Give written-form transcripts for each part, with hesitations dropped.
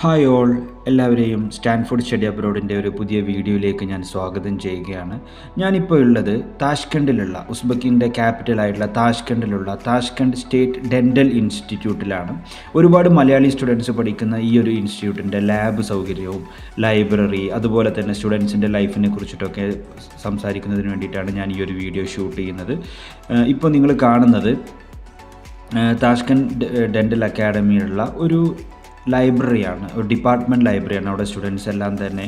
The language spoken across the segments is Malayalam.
ഹായ് ഓൾ, എല്ലാവരെയും സ്റ്റാൻഫോർഡ് സ്റ്റഡി അബ്രോഡിൻ്റെ ഒരു പുതിയ വീഡിയോയിലേക്ക് ഞാൻ സ്വാഗതം ചെയ്യുകയാണ്. ഞാനിപ്പോൾ ഉള്ളത് താഷ്കണ്ടിലുള്ള ഉസ്ബെക്കിൻ്റെ ക്യാപിറ്റലായിട്ടുള്ള താഷ്കണ്ടിലുള്ള താഷ്കണ്ട് സ്റ്റേറ്റ് ഡെൻ്റൽ ഇൻസ്റ്റിറ്റ്യൂട്ടിലാണ്. ഒരുപാട് മലയാളി സ്റ്റുഡൻസ് പഠിക്കുന്ന ഈ ഒരു ഇൻസ്റ്റിറ്റ്യൂട്ടിൻ്റെ ലാബ് സൗകര്യവും ലൈബ്രറി അതുപോലെ തന്നെ സ്റ്റുഡൻസിൻ്റെ ലൈഫിനെ കുറിച്ചിട്ടൊക്കെ സംസാരിക്കുന്നതിന് വേണ്ടിയിട്ടാണ് ഞാൻ ഈ ഒരു വീഡിയോ ഷൂട്ട് ചെയ്യുന്നത്. ഇപ്പോൾ നിങ്ങൾ കാണുന്നത് താഷ്കണ്ട് ഡെൻ്റൽ അക്കാഡമിയിലുള്ള ഒരു ലൈബ്രറിയാണ്, ഒരു ഡിപ്പാർട്ട്മെൻറ്റ് ലൈബ്രറിയാണ്. അവിടെ സ്റ്റുഡൻസ് എല്ലാം തന്നെ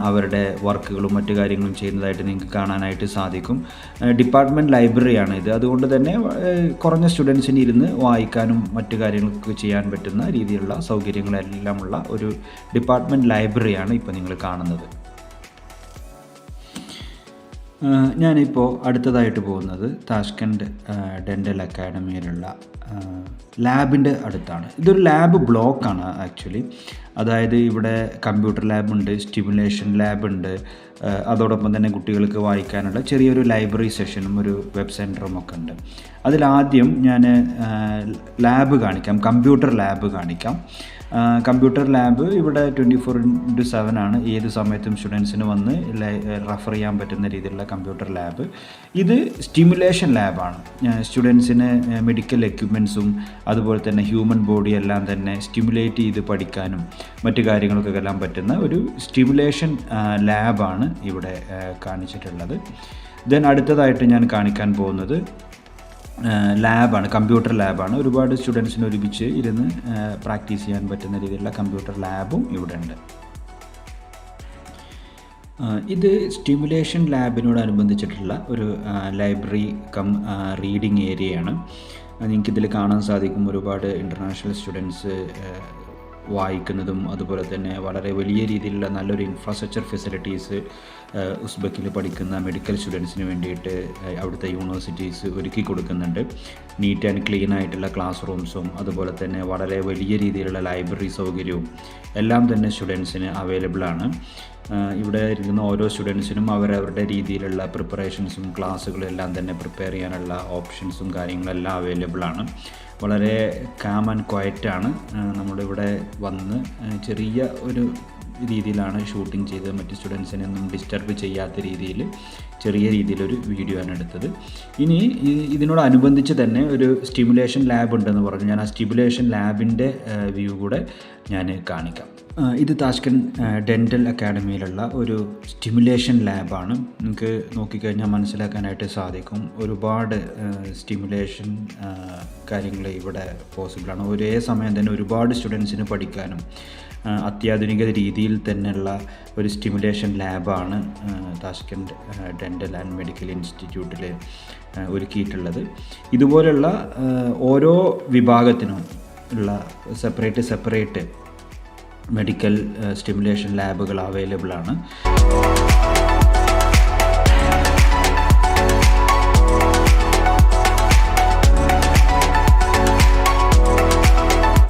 അവരുടെ വർക്കുകളും മറ്റു കാര്യങ്ങളും ചെയ്യുന്നതായിട്ട് നിങ്ങൾക്ക് കാണാനായിട്ട് സാധിക്കും. ഡിപ്പാർട്ട്മെൻറ്റ് ലൈബ്രറിയാണ് ഇത്. അതുകൊണ്ട് തന്നെ കുറഞ്ഞ സ്റ്റുഡൻസിന് ഇരുന്ന് വായിക്കാനും മറ്റു കാര്യങ്ങളൊക്കെ ചെയ്യാൻ പറ്റുന്ന രീതിയിലുള്ള സൗകര്യങ്ങളെല്ലാമുള്ള ഒരു ഡിപ്പാർട്ട്മെൻറ്റ് ലൈബ്രറിയാണ് ഇപ്പോൾ നിങ്ങൾ കാണുന്നത്. ഞാനിപ്പോൾ അടുത്തതായിട്ട് പോകുന്നത് താഷ്കണ്ട് ഡെൻ്റൽ അക്കാഡമിയിലുള്ള ലാബിൻ്റെ അടുത്താണ്. ഇതൊരു ലാബ് ബ്ലോക്കാണ് ആക്ച്വലി. അതായത് ഇവിടെ കമ്പ്യൂട്ടർ ലാബുണ്ട്, സ്റ്റിമുലേഷൻ ലാബുണ്ട്, അതോടൊപ്പം തന്നെ കുട്ടികൾക്ക് വായിക്കാനുള്ള ചെറിയൊരു ലൈബ്രറി സെഷനും ഒരു വെബ് സെൻറ്ററും ഒക്കെ ഉണ്ട്. അതിലാദ്യം ഞാൻ ലാബ് കാണിക്കാം, കമ്പ്യൂട്ടർ ലാബ് കാണിക്കാം. കമ്പ്യൂട്ടർ ലാബ് ഇവിടെ 24/7 ആണ്. ഏത് സമയത്തും സ്റ്റുഡൻസിന് വന്ന് റെഫർ ചെയ്യാൻ പറ്റുന്ന രീതിയിലുള്ള കമ്പ്യൂട്ടർ ലാബ്. ഇത് സ്റ്റിമുലേഷൻ ലാബാണ്. സ്റ്റുഡൻസിന് മെഡിക്കൽ എക്യുപ്മെൻറ്റ്സും അതുപോലെ തന്നെ ഹ്യൂമൻ ബോഡി എല്ലാം തന്നെ സ്റ്റിമുലേറ്റ് ചെയ്ത് പഠിക്കാനും മറ്റു കാര്യങ്ങൾക്കൊക്കെ എല്ലാം പറ്റുന്ന ഒരു സ്റ്റിമുലേഷൻ ലാബാണ് ഇവിടെ കാണിച്ചിട്ടുള്ളത്. ദെൻ അടുത്തതായിട്ട് ഞാൻ കാണിക്കാൻ പോകുന്നത് ലാബാണ്, കമ്പ്യൂട്ടർ ലാബാണ്. ഒരുപാട് സ്റ്റുഡൻസിന് ഒരുമിച്ച് ഇരുന്ന് പ്രാക്ടീസ് ചെയ്യാൻ പറ്റുന്ന രീതിയിലുള്ള കമ്പ്യൂട്ടർ ലാബും ഇവിടെ ഉണ്ട്. ഇത് സ്റ്റിമുലേഷൻ ലാബിനോടനുബന്ധിച്ചിട്ടുള്ള ഒരു ലൈബ്രറി കം റീഡിംഗ് ഏരിയയാണ്. നിങ്ങൾക്കിതിൽ കാണാൻ സാധിക്കും ഒരുപാട് ഇൻ്റർനാഷണൽ സ്റ്റുഡൻസ് വായിക്കുന്നതും അതുപോലെ തന്നെ വളരെ വലിയ രീതിയിലുള്ള നല്ലൊരു ഇൻഫ്രാസ്ട്രക്ചർ ഫെസിലിറ്റീസ് ഉസ്ബെക്കിൽ പഠിക്കുന്ന മെഡിക്കൽ സ്റ്റുഡൻസിന് വേണ്ടിയിട്ട് അവിടുത്തെ യൂണിവേഴ്സിറ്റീസ് ഒരുക്കി കൊടുക്കുന്നുണ്ട്. നീറ്റ് ആൻഡ് ക്ലീൻ ആയിട്ടുള്ള ക്ലാസ് റൂംസും അതുപോലെ തന്നെ വളരെ വലിയ രീതിയിലുള്ള ലൈബ്രറി സൗകര്യവും എല്ലാം തന്നെ സ്റ്റുഡൻസിന് അവൈലബിളാണ്. ഇവിടെ ഇരിക്കുന്ന ഓരോ സ്റ്റുഡൻസിനും അവരവരുടെ രീതിയിലുള്ള പ്രിപ്പറേഷൻസും ക്ലാസ്സുകളും എല്ലാം തന്നെ പ്രിപ്പയർ ചെയ്യാനുള്ള ഓപ്ഷൻസും കാര്യങ്ങളെല്ലാം അവൈലബിളാണ്. വളരെ കാം ആൻഡ് ക്വയറ്റാണ്. നമ്മളിവിടെ വന്ന് ചെറിയ ഒരു രീതിയിലാണ് ഷൂട്ടിംഗ് ചെയ്തത്. മറ്റ് സ്റ്റുഡൻസിനെ ഒന്നും ഡിസ്റ്റർബ് ചെയ്യാത്ത രീതിയിൽ ചെറിയ രീതിയിലൊരു വീഡിയോ ആണ് എടുത്തത്. ഇനി ഇതിനോടനുബന്ധിച്ച് തന്നെ ഒരു സ്റ്റിമുലേഷൻ ലാബ് ഉണ്ടെന്ന് പറഞ്ഞു. ഞാൻ ആ സ്റ്റിമുലേഷൻ ലാബിൻ്റെ വ്യൂ കൂടെ ഞാൻ കാണിക്കാം. ഇത് താഷ്കണ്ട് ഡെൻ്റൽ അക്കാഡമിയിലുള്ള ഒരു സ്റ്റിമുലേഷൻ ലാബാണ്. നിങ്ങൾക്ക് നോക്കിക്കഴിഞ്ഞാൽ മനസ്സിലാക്കാനായിട്ട് സാധിക്കും. ഒരുപാട് സ്റ്റിമുലേഷൻ കാര്യങ്ങൾ ഇവിടെ പോസിബിളാണ്. ഒരേ സമയം തന്നെ ഒരുപാട് സ്റ്റുഡൻസിന് പഠിക്കാനും അത്യാധുനിക രീതിയിൽ തന്നെയുള്ള ഒരു സ്റ്റിമുലേഷൻ ലാബാണ് താഷ്കണ്ട് ഡെൻ്റൽ ആൻഡ് മെഡിക്കൽ ഇൻസ്റ്റിറ്റ്യൂട്ടിൽ ഒരുക്കിയിട്ടുള്ളത്. ഇതുപോലുള്ള ഓരോ വിഭാഗത്തിനും ഉള്ള സെപ്പറേറ്റ് മെഡിക്കൽ സ്റ്റിമുലേഷൻ ലാബുകൾ അവൈലബിളാണ്.